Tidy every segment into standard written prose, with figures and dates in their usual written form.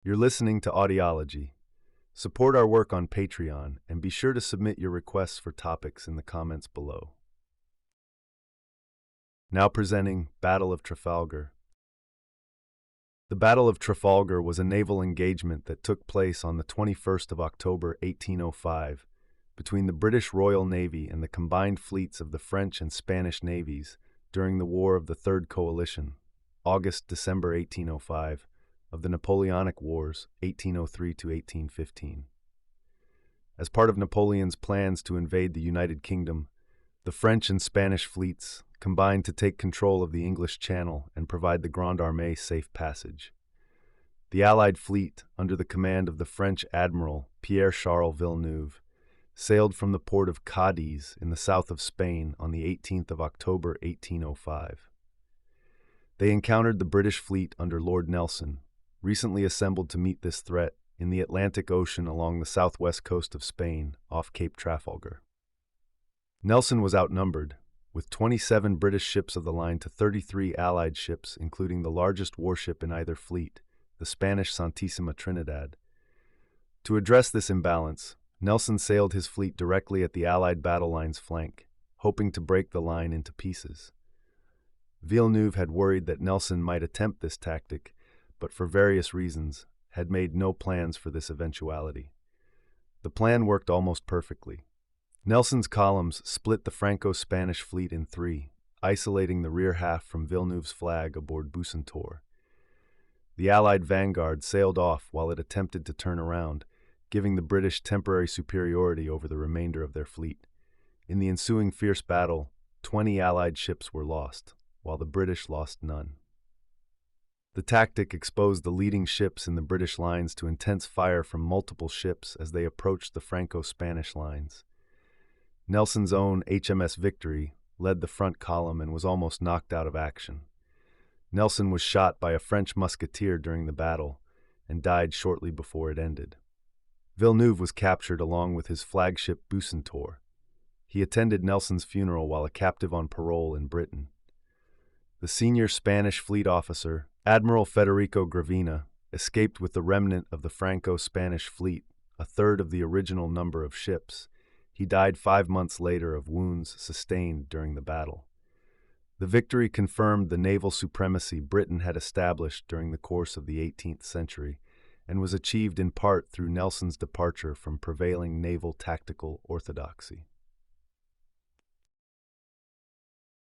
You're listening to Audiology. Support our work on Patreon and be sure to submit your requests for topics in the comments below. Now presenting Battle of Trafalgar. The Battle of Trafalgar was a naval engagement that took place on the 21st of October 1805 between the British Royal Navy and the combined fleets of the French and Spanish navies during the War of the Third Coalition, August-December 1805, of the Napoleonic Wars, 1803 to 1815. As part of Napoleon's plans to invade the United Kingdom, the French and Spanish fleets combined to take control of the English Channel and provide the Grande Armée safe passage. The Allied fleet, under the command of the French Admiral Pierre-Charles Villeneuve, sailed from the port of Cadiz in the south of Spain on the 18th of October 1805. They encountered the British fleet under Lord Nelson, recently assembled to meet this threat in the Atlantic Ocean along the southwest coast of Spain, off Cape Trafalgar. Nelson was outnumbered, with 27 British ships of the line to 33 Allied ships, including the largest warship in either fleet, the Spanish Santísima Trinidad. To address this imbalance, Nelson sailed his fleet directly at the Allied battle line's flank, hoping to break the line into pieces. Villeneuve had worried that Nelson might attempt this tactic, but for various reasons, had made no plans for this eventuality. The plan worked almost perfectly. Nelson's columns split the Franco-Spanish fleet in three, isolating the rear half from Villeneuve's flag aboard Bucentaure. The Allied vanguard sailed off while it attempted to turn around, giving the British temporary superiority over the remainder of their fleet. In the ensuing fierce battle, 20 Allied ships were lost, while the British lost none. The tactic exposed the leading ships in the British lines to intense fire from multiple ships as they approached the Franco-Spanish lines. Nelson's own HMS Victory led the front column and was almost knocked out of action. Nelson was shot by a French musketeer during the battle and died shortly before it ended. Villeneuve was captured along with his flagship Bucentaure. He attended Nelson's funeral while a captive on parole in Britain. The senior Spanish fleet officer, Admiral Federico Gravina, escaped with the remnant of the Franco-Spanish fleet, a third of the original number of ships. He died 5 months later of wounds sustained during the battle. The victory confirmed the naval supremacy Britain had established during the course of the 18th century, and was achieved in part through Nelson's departure from prevailing naval tactical orthodoxy.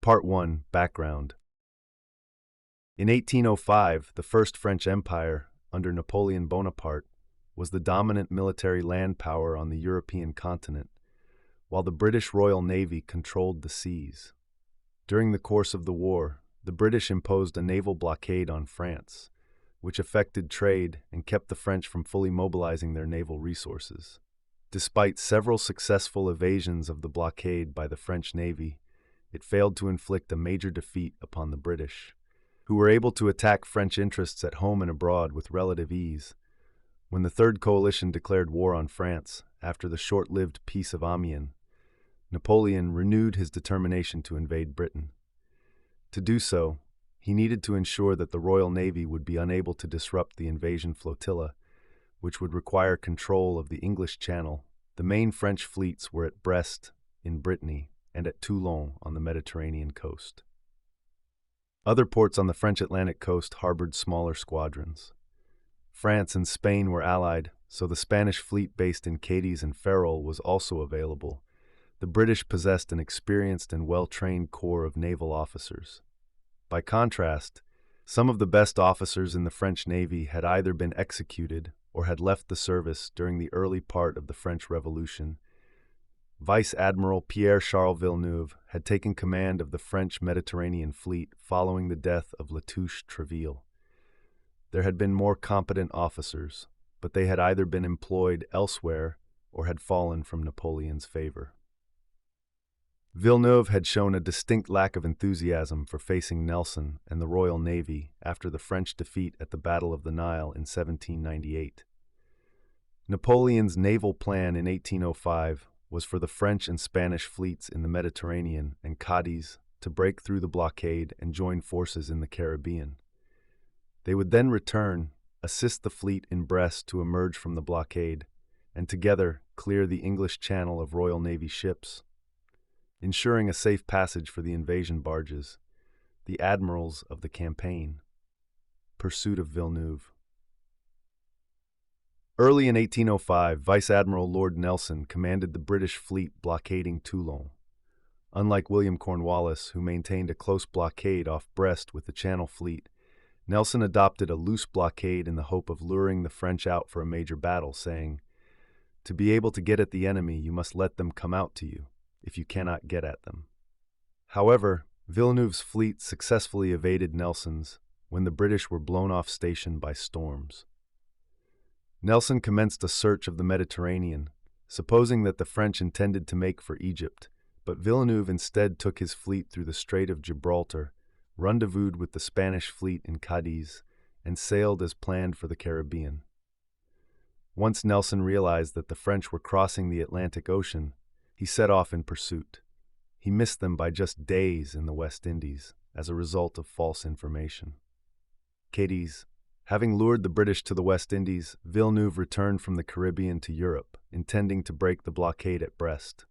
Part 1. Background. In 1805, the First French Empire, under Napoleon Bonaparte, was the dominant military land power on the European continent, while the British Royal Navy controlled the seas. During the course of the war, the British imposed a naval blockade on France, which affected trade and kept the French from fully mobilizing their naval resources. Despite several successful evasions of the blockade by the French Navy, it failed to inflict a major defeat upon the British, who were able to attack French interests at home and abroad with relative ease. When the Third Coalition declared war on France after the short-lived Peace of Amiens, Napoleon renewed his determination to invade Britain. To do so, he needed to ensure that the Royal Navy would be unable to disrupt the invasion flotilla, which would require control of the English Channel. The main French fleets were at Brest, in Brittany, and at Toulon on the Mediterranean coast. Other ports on the French Atlantic coast harbored smaller squadrons. France and Spain were allied, so the Spanish fleet based in Cadiz and Ferrol was also available. The British possessed an experienced and well-trained corps of naval officers. By contrast, some of the best officers in the French Navy had either been executed or had left the service during the early part of the French Revolution. Vice Admiral Pierre-Charles Villeneuve had taken command of the French Mediterranean fleet following the death of Latouche-Tréville. There had been more competent officers, but they had either been employed elsewhere or had fallen from Napoleon's favor. Villeneuve had shown a distinct lack of enthusiasm for facing Nelson and the Royal Navy after the French defeat at the Battle of the Nile in 1798. Napoleon's naval plan in 1805 was for the French and Spanish fleets in the Mediterranean and Cadiz to break through the blockade and join forces in the Caribbean. They would then return, assist the fleet in Brest to emerge from the blockade, and together clear the English Channel of Royal Navy ships, ensuring a safe passage for the invasion barges, the admirals of the campaign. Pursuit of Villeneuve. Early in 1805, Vice Admiral Lord Nelson commanded the British fleet blockading Toulon. Unlike William Cornwallis, who maintained a close blockade off Brest with the Channel Fleet, Nelson adopted a loose blockade in the hope of luring the French out for a major battle, saying, "To be able to get at the enemy, you must let them come out to you, if you cannot get at them." However, Villeneuve's fleet successfully evaded Nelson's when the British were blown off station by storms. Nelson commenced a search of the Mediterranean, supposing that the French intended to make for Egypt, but Villeneuve instead took his fleet through the Strait of Gibraltar, rendezvoused with the Spanish fleet in Cadiz, and sailed as planned for the Caribbean. Once Nelson realized that the French were crossing the Atlantic Ocean, he set off in pursuit. He missed them by just days in the West Indies as a result of false information. Cadiz. Having lured the British to the West Indies, Villeneuve returned from the Caribbean to Europe, intending to break the blockade at Brest.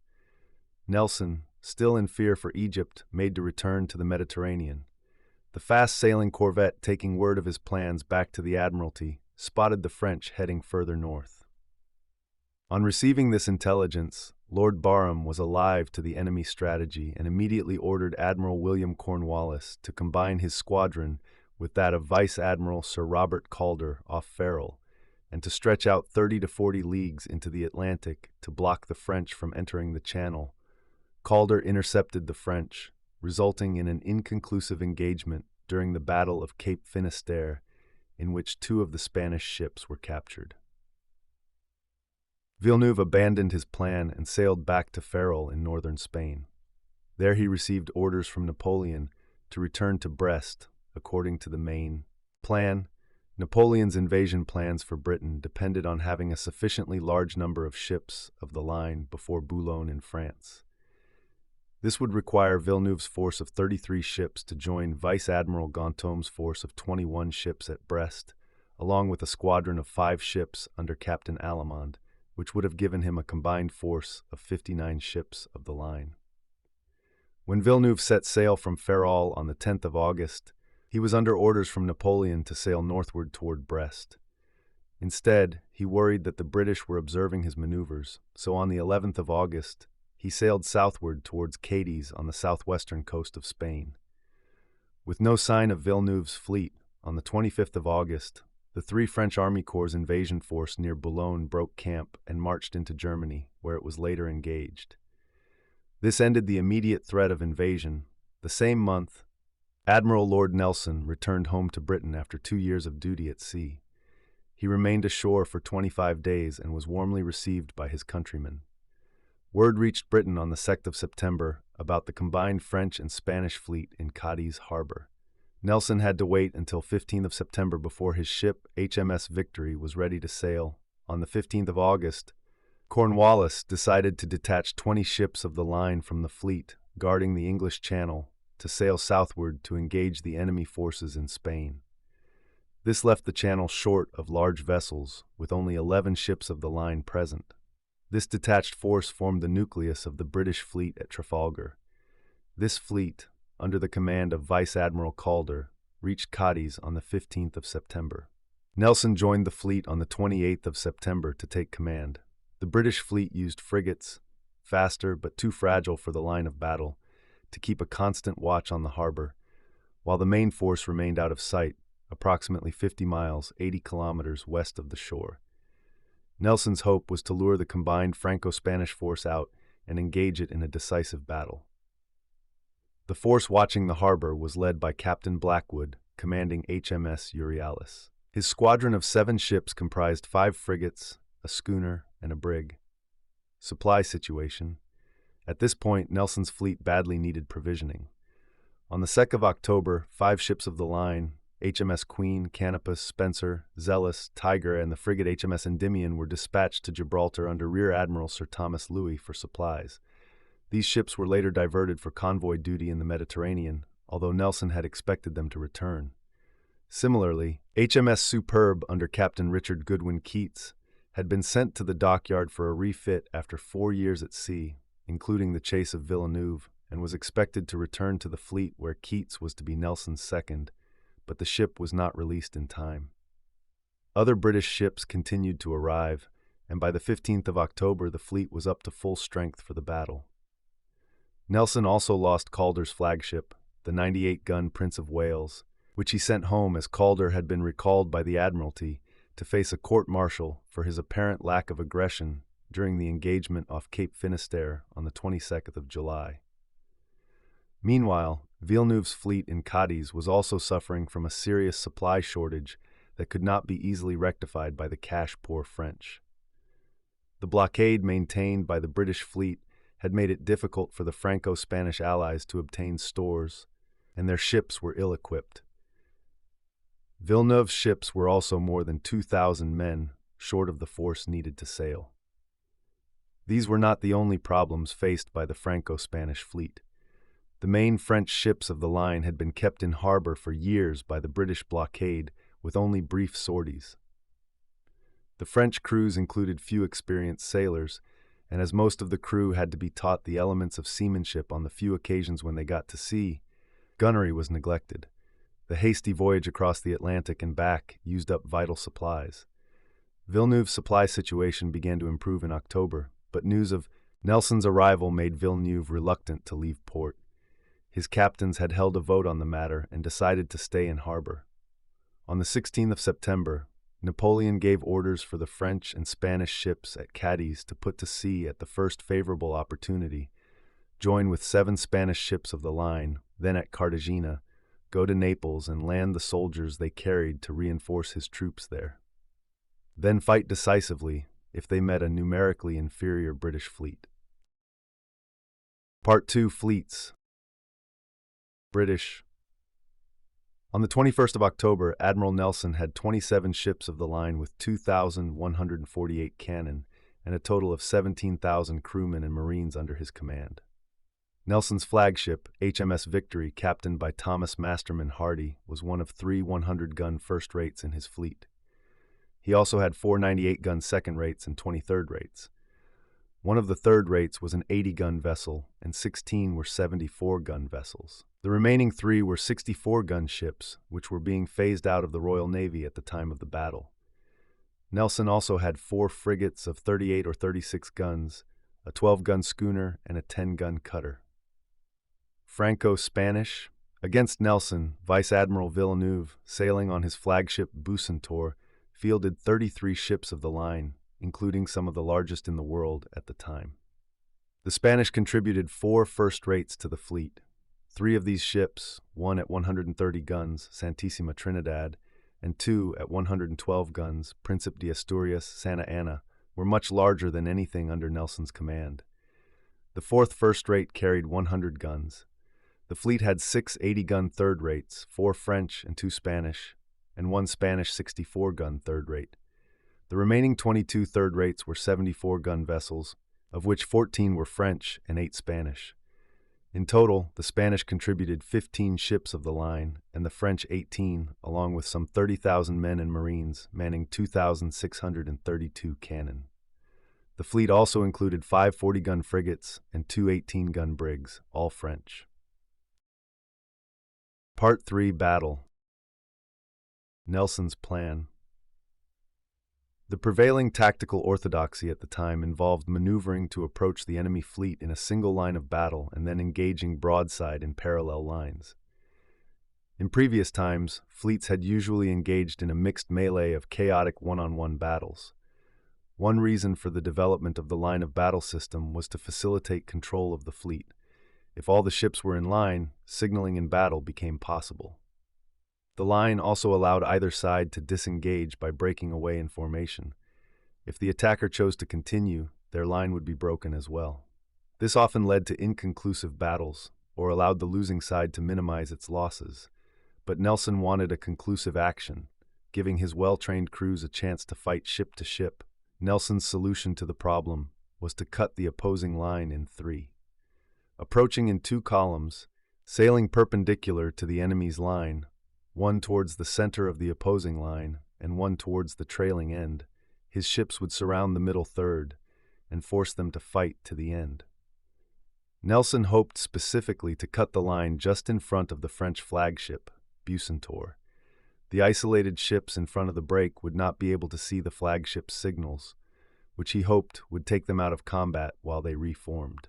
Nelson, still in fear for Egypt, made to return to the Mediterranean. The fast-sailing corvette, taking word of his plans back to the Admiralty, spotted the French heading further north. On receiving this intelligence, Lord Barham was alive to the enemy strategy and immediately ordered Admiral William Cornwallis to combine his squadron with that of Vice Admiral Sir Robert Calder off Ferrol, and to stretch out 30 to 40 leagues into the Atlantic to block the French from entering the Channel. Calder intercepted the French, resulting in an inconclusive engagement during the Battle of Cape Finisterre, in which 2 of the Spanish ships were captured. Villeneuve abandoned his plan and sailed back to Ferrol in northern Spain. There he received orders from Napoleon to return to Brest. According to the main plan, Napoleon's invasion plans for Britain depended on having a sufficiently large number of ships of the line before Boulogne in France. This would require Villeneuve's force of 33 ships to join Vice Admiral Ganteaume's force of 21 ships at Brest, along with a squadron of 5 ships under Captain Allemande, which would have given him a combined force of 59 ships of the line. When Villeneuve set sail from Ferrol on the 10th of August, he was under orders from Napoleon to sail northward toward Brest. Instead, he worried that the British were observing his maneuvers, so on the 11th of August, he sailed southward towards Cadiz on the southwestern coast of Spain. With no sign of Villeneuve's fleet, on the 25th of August, the 3 French Army Corps' invasion force near Boulogne broke camp and marched into Germany, where it was later engaged. This ended the immediate threat of invasion. The same month, Admiral Lord Nelson returned home to Britain after 2 years of duty at sea. He remained ashore for 25 days and was warmly received by his countrymen. Word reached Britain on the 2nd of September about the combined French and Spanish fleet in Cadiz harbor. Nelson had to wait until 15th of September before his ship, HMS Victory, was ready to sail. On the 15th of August, Cornwallis decided to detach 20 ships of the line from the fleet guarding the English Channel to sail southward to engage the enemy forces in Spain. This left the Channel short of large vessels, with only 11 ships of the line present. This detached force formed the nucleus of the British fleet at Trafalgar. This fleet, under the command of Vice Admiral Calder, reached Cadiz on the 15th of September. Nelson joined the fleet on the 28th of September to take command. The British fleet used frigates, faster but too fragile for the line of battle, to keep a constant watch on the harbor, while the main force remained out of sight, approximately 50 miles, 80 kilometers west of the shore. Nelson's hope was to lure the combined Franco-Spanish force out and engage it in a decisive battle. The force watching the harbor was led by Captain Blackwood, commanding HMS Euryalus. His squadron of 7 ships comprised 5 frigates, a schooner, and a brig. Supply situation. At this point, Nelson's fleet badly needed provisioning. On the 2nd of October, 5 ships of the line, HMS Queen, Canopus, Spencer, Zealous, Tiger, and the frigate HMS Endymion were dispatched to Gibraltar under Rear Admiral Sir Thomas Louis for supplies. These ships were later diverted for convoy duty in the Mediterranean, although Nelson had expected them to return. Similarly, HMS Superb under Captain Richard Goodwin Keats had been sent to the dockyard for a refit after 4 years at sea, including the chase of Villeneuve, and was expected to return to the fleet where Keats was to be Nelson's second, but the ship was not released in time. Other British ships continued to arrive, and by the 15th of October the fleet was up to full strength for the battle. Nelson also lost Calder's flagship, the 98-gun Prince of Wales, which he sent home as Calder had been recalled by the Admiralty to face a court-martial for his apparent lack of aggression during the engagement off Cape Finisterre on the 22nd of July. Meanwhile, Villeneuve's fleet in Cadiz was also suffering from a serious supply shortage that could not be easily rectified by the cash-poor French. The blockade maintained by the British fleet had made it difficult for the Franco-Spanish allies to obtain stores, and their ships were ill-equipped. Villeneuve's ships were also more than 2,000 men short of the force needed to sail. These were not the only problems faced by the Franco-Spanish fleet. The main French ships of the line had been kept in harbor for years by the British blockade with only brief sorties. The French crews included few experienced sailors, and as most of the crew had to be taught the elements of seamanship on the few occasions when they got to sea, gunnery was neglected. The hasty voyage across the Atlantic and back used up vital supplies. Villeneuve's supply situation began to improve in October, but news of Nelson's arrival made Villeneuve reluctant to leave port. His captains had held a vote on the matter and decided to stay in harbor. On the 16th of September, Napoleon gave orders for the French and Spanish ships at Cadiz to put to sea at the first favorable opportunity, join with 7 Spanish ships of the line, then at Cartagena, go to Naples and land the soldiers they carried to reinforce his troops there. Then fight decisively if they met a numerically inferior British fleet. Part 2: Fleets. British. On the 21st of October, Admiral Nelson had 27 ships of the line with 2,148 cannon and a total of 17,000 crewmen and marines under his command. Nelson's flagship, HMS Victory, captained by Thomas Masterman Hardy, was one of 3 100-gun first rates in his fleet. He also had 4 98-gun second rates and 23rd rates. One of the third rates was an 80-gun vessel, and 16 were 74-gun vessels. The remaining 3 were 64-gun ships, which were being phased out of the Royal Navy at the time of the battle. Nelson also had 4 frigates of 38 or 36 guns, a 12-gun schooner, and a 10-gun cutter. Franco-Spanish. Against Nelson, Vice Admiral Villeneuve, sailing on his flagship Bucentaur, fielded 33 ships of the line, including some of the largest in the world at the time. The Spanish contributed 4 first rates to the fleet. 3 of these ships, one at 130 guns, Santissima Trinidad, and 2 at 112 guns, Príncipe de Asturias, Santa Ana, were much larger than anything under Nelson's command. The 4th first rate carried 100 guns. The fleet had 6 80-gun third rates, 4 French and 2 Spanish, and 1 Spanish 64-gun third rate. The remaining 22 third rates were 74-gun vessels, of which 14 were French and 8 Spanish. In total, the Spanish contributed 15 ships of the line, and the French 18, along with some 30,000 men and marines, manning 2,632 cannon. The fleet also included 5 40-gun frigates and 2 18-gun brigs, all French. Part 3: Battle. Nelson's plan. The prevailing tactical orthodoxy at the time involved maneuvering to approach the enemy fleet in a single line of battle and then engaging broadside in parallel lines. In previous times, fleets had usually engaged in a mixed melee of chaotic one-on-one battles. One reason for the development of the line of battle system was to facilitate control of the fleet. If all the ships were in line, signaling in battle became possible. The line also allowed either side to disengage by breaking away in formation. If the attacker chose to continue, their line would be broken as well. This often led to inconclusive battles, or allowed the losing side to minimize its losses. But Nelson wanted a conclusive action, giving his well-trained crews a chance to fight ship to ship. Nelson's solution to the problem was to cut the opposing line in 3. Approaching in 2 columns, sailing perpendicular to the enemy's line, one towards the center of the opposing line and one towards the trailing end, his ships would surround the middle third and force them to fight to the end. Nelson hoped specifically to cut the line just in front of the French flagship, Bucentaure. The isolated ships in front of the break would not be able to see the flagship's signals, which he hoped would take them out of combat while they reformed.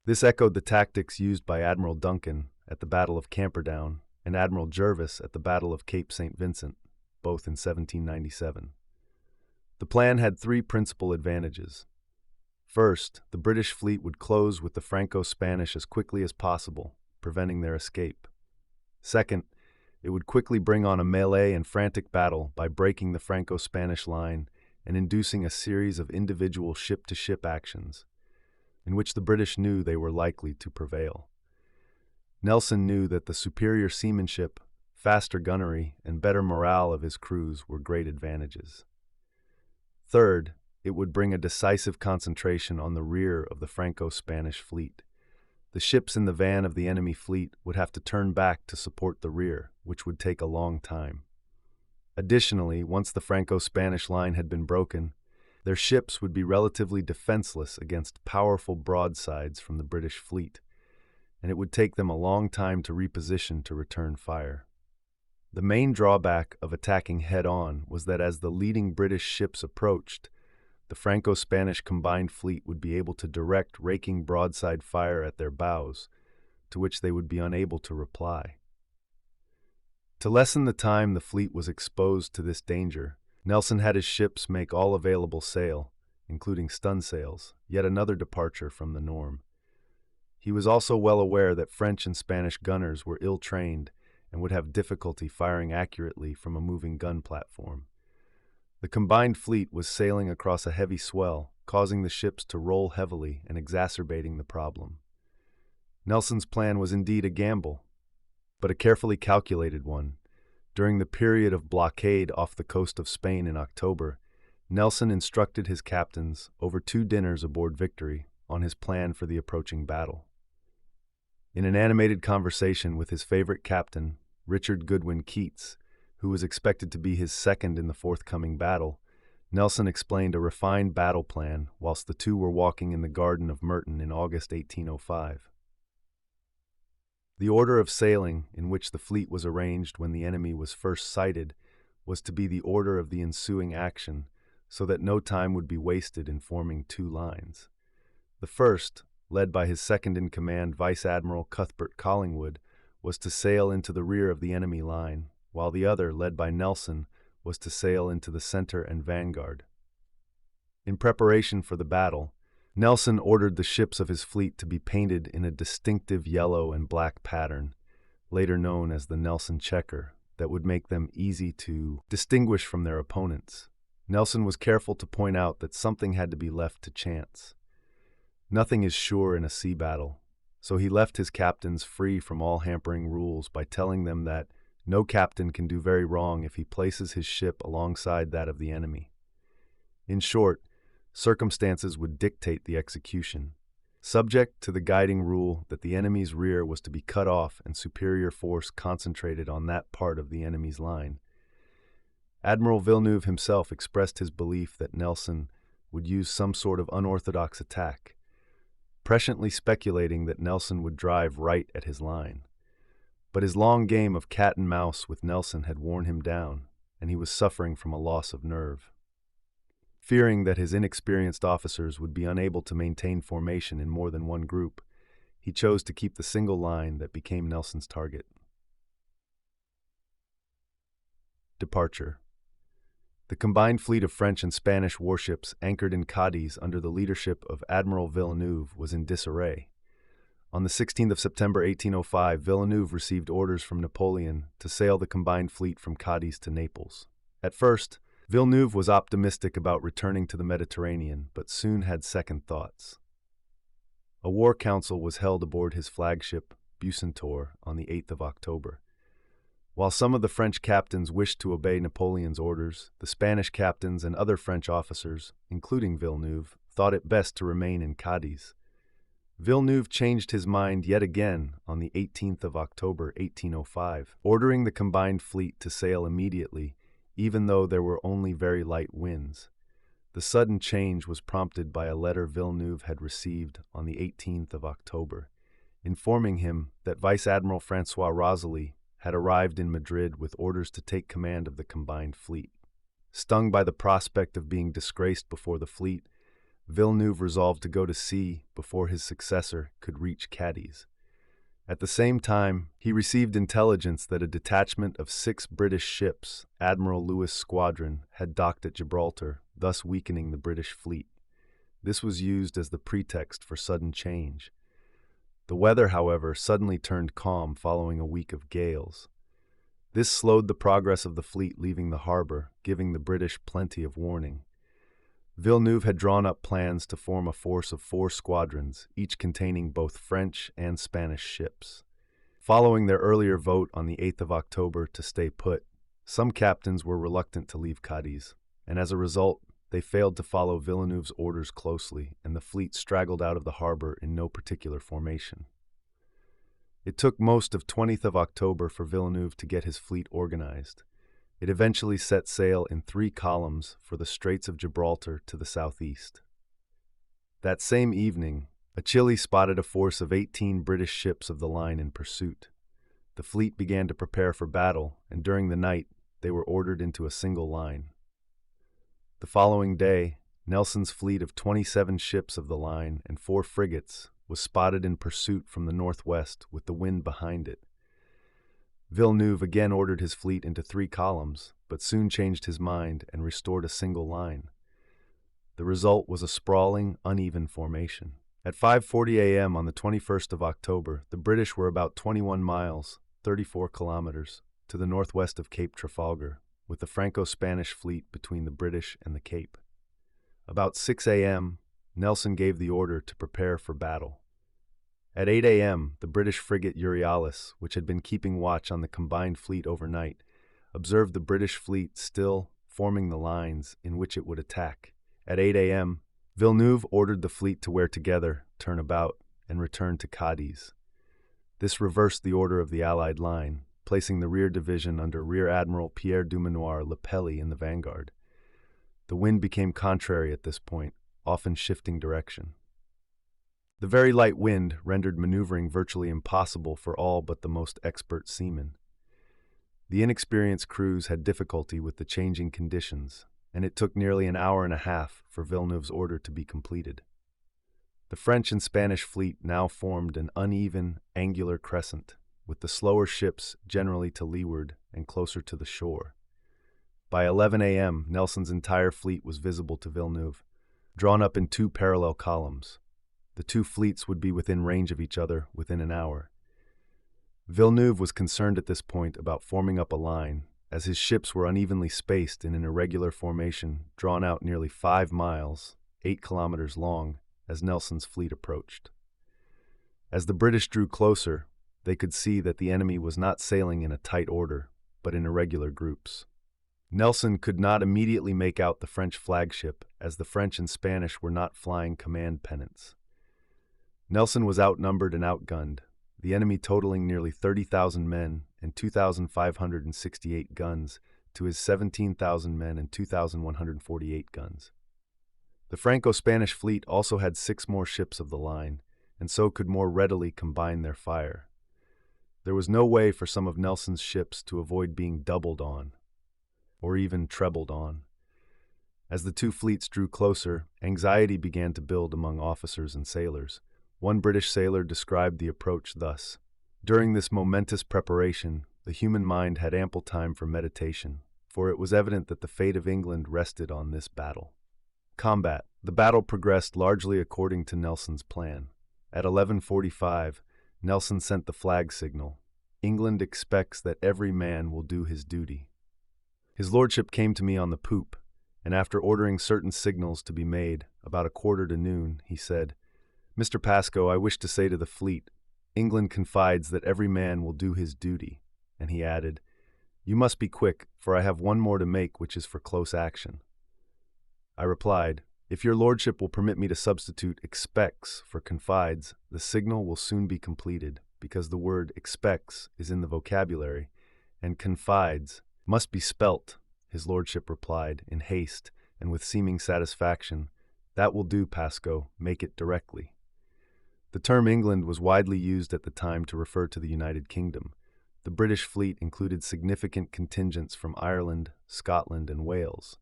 This echoed the tactics used by Admiral Duncan at the Battle of Camperdown and Admiral Jervis at the Battle of Cape St. Vincent, both in 1797. The plan had three principal advantages. First, the British fleet would close with the Franco-Spanish as quickly as possible, preventing their escape. Second, it would quickly bring on a melee and frantic battle by breaking the Franco-Spanish line and inducing a series of individual ship-to-ship actions, in which the British knew they were likely to prevail. Nelson knew that the superior seamanship, faster gunnery, and better morale of his crews were great advantages. Third, it would bring a decisive concentration on the rear of the Franco-Spanish fleet. The ships in the van of the enemy fleet would have to turn back to support the rear, which would take a long time. Additionally, once the Franco-Spanish line had been broken, their ships would be relatively defenseless against powerful broadsides from the British fleet, and it would take them a long time to reposition to return fire. The main drawback of attacking head-on was that as the leading British ships approached, the Franco-Spanish combined fleet would be able to direct raking broadside fire at their bows, to which they would be unable to reply. To lessen the time the fleet was exposed to this danger, Nelson had his ships make all available sail, including stun sails, yet another departure from the norm. He was also well aware that French and Spanish gunners were ill-trained and would have difficulty firing accurately from a moving gun platform. The combined fleet was sailing across a heavy swell, causing the ships to roll heavily and exacerbating the problem. Nelson's plan was indeed a gamble, but a carefully calculated one. During the period of blockade off the coast of Spain in October, Nelson instructed his captains over 2 dinners aboard Victory on his plan for the approaching battle. In an animated conversation with his favorite captain, Richard Goodwin Keats, who was expected to be his second in the forthcoming battle, Nelson explained a refined battle plan whilst the two were walking in the garden of Merton in August 1805. The order of sailing in which the fleet was arranged when the enemy was first sighted was to be the order of the ensuing action, so that no time would be wasted in forming 2 lines. The first, led by his second-in-command Vice Admiral Cuthbert Collingwood, was to sail into the rear of the enemy line, while the other, led by Nelson, was to sail into the center and vanguard. In preparation for the battle, Nelson ordered the ships of his fleet to be painted in a distinctive yellow and black pattern, later known as the Nelson checker, that would make them easy to distinguish from their opponents. Nelson was careful to point out that something had to be left to chance. Nothing is sure in a sea battle, so he left his captains free from all hampering rules by telling them that no captain can do very wrong if he places his ship alongside that of the enemy. In short, circumstances would dictate the execution, subject to the guiding rule that the enemy's rear was to be cut off and superior force concentrated on that part of the enemy's line. Admiral Villeneuve himself expressed his belief that Nelson would use some sort of unorthodox attack, presciently speculating that Nelson would drive right at his line. But his long game of cat and mouse with Nelson had worn him down, and he was suffering from a loss of nerve. Fearing that his inexperienced officers would be unable to maintain formation in more than one group, he chose to keep the single line that became Nelson's target. Departure. The combined fleet of French and Spanish warships anchored in Cadiz under the leadership of Admiral Villeneuve was in disarray. On the 16th of September 1805, Villeneuve received orders from Napoleon to sail the combined fleet from Cadiz to Naples. At first, Villeneuve was optimistic about returning to the Mediterranean, but soon had second thoughts. A war council was held aboard his flagship, Bucentaure, on the 8th of October. While some of the French captains wished to obey Napoleon's orders, the Spanish captains and other French officers, including Villeneuve, thought it best to remain in Cadiz. Villeneuve changed his mind yet again on the 18th of October, 1805, ordering the combined fleet to sail immediately, even though there were only very light winds. The sudden change was prompted by a letter Villeneuve had received on the 18th of October, informing him that Vice Admiral François Rosalie had arrived in Madrid with orders to take command of the combined fleet. Stung by the prospect of being disgraced before the fleet, Villeneuve resolved to go to sea before his successor could reach Cadiz. At the same time, he received intelligence that a detachment of 6 British ships, Admiral Lewis' squadron, had docked at Gibraltar, thus weakening the British fleet. This was used as the pretext for sudden change. The weather, however, suddenly turned calm following a week of gales. This slowed the progress of the fleet leaving the harbor, giving the British plenty of warning. Villeneuve had drawn up plans to form a force of 4 squadrons, each containing both French and Spanish ships. Following their earlier vote on the 8th of October to stay put, some captains were reluctant to leave Cadiz, and as a result, they failed to follow Villeneuve's orders closely, and the fleet straggled out of the harbor in no particular formation. It took most of 20th of October for Villeneuve to get his fleet organized. It eventually set sail in 3 columns for the Straits of Gibraltar to the southeast. That same evening, Achille spotted a force of 18 British ships of the line in pursuit. The fleet began to prepare for battle, and during the night, they were ordered into a single line. The following day, Nelson's fleet of 27 ships of the line and 4 frigates was spotted in pursuit from the northwest with the wind behind it. Villeneuve again ordered his fleet into 3 columns, but soon changed his mind and restored a single line. The result was a sprawling, uneven formation. At 5:40 a.m. on the 21st of October, the British were about 21 miles, 34 kilometers, to the northwest of Cape Trafalgar, with the Franco-Spanish fleet between the British and the Cape. About 6 a.m., Nelson gave the order to prepare for battle. At 8 a.m., the British frigate Euryalus, which had been keeping watch on the combined fleet overnight, observed the British fleet still forming the lines in which it would attack. At 8 a.m., Villeneuve ordered the fleet to wear together, turn about, and return to Cadiz. This reversed the order of the Allied line, placing the rear division under Rear Admiral Pierre Dumanoir Lepelli in the vanguard. The wind became contrary at this point, often shifting direction. The very light wind rendered maneuvering virtually impossible for all but the most expert seamen. The inexperienced crews had difficulty with the changing conditions, and it took nearly an hour and a half for Villeneuve's order to be completed. The French and Spanish fleet now formed an uneven, angular crescent, with the slower ships generally to leeward and closer to the shore. By 11 a.m., Nelson's entire fleet was visible to Villeneuve, drawn up in 2 parallel columns. The 2 fleets would be within range of each other within an hour. Villeneuve was concerned at this point about forming up a line, as his ships were unevenly spaced in an irregular formation drawn out nearly 5 miles, 8 kilometers long, as Nelson's fleet approached. As the British drew closer, they could see that the enemy was not sailing in a tight order, but in irregular groups. Nelson could not immediately make out the French flagship, as the French and Spanish were not flying command pennants. Nelson was outnumbered and outgunned, the enemy totaling nearly 30,000 men and 2,568 guns to his 17,000 men and 2,148 guns. The Franco-Spanish fleet also had 6 more ships of the line, and so could more readily combine their fire. There was no way for some of Nelson's ships to avoid being doubled on, or even trebled on. As the 2 fleets drew closer, anxiety began to build among officers and sailors. One British sailor described the approach thus: "During this momentous preparation, the human mind had ample time for meditation, for it was evident that the fate of England rested on this battle." Combat. The battle progressed largely according to Nelson's plan. At 11:45, Nelson sent the flag signal. "England expects that every man will do his duty." His lordship came to me on the poop, and after ordering certain signals to be made, about 1:45, he said, "Mr. Pascoe, I wish to say to the fleet, England confides that every man will do his duty." And he added, "You must be quick, for I have one more to make which is for close action." I replied, If your lordship will permit me to substitute expects for confides, the signal will soon be completed, because the word expects is in the vocabulary, and confides must be spelt, his lordship replied, in haste and with seeming satisfaction. That will do, Pasco, make it directly. The term England was widely used at the time to refer to the United Kingdom. The British fleet included significant contingents from Ireland, Scotland, and Wales.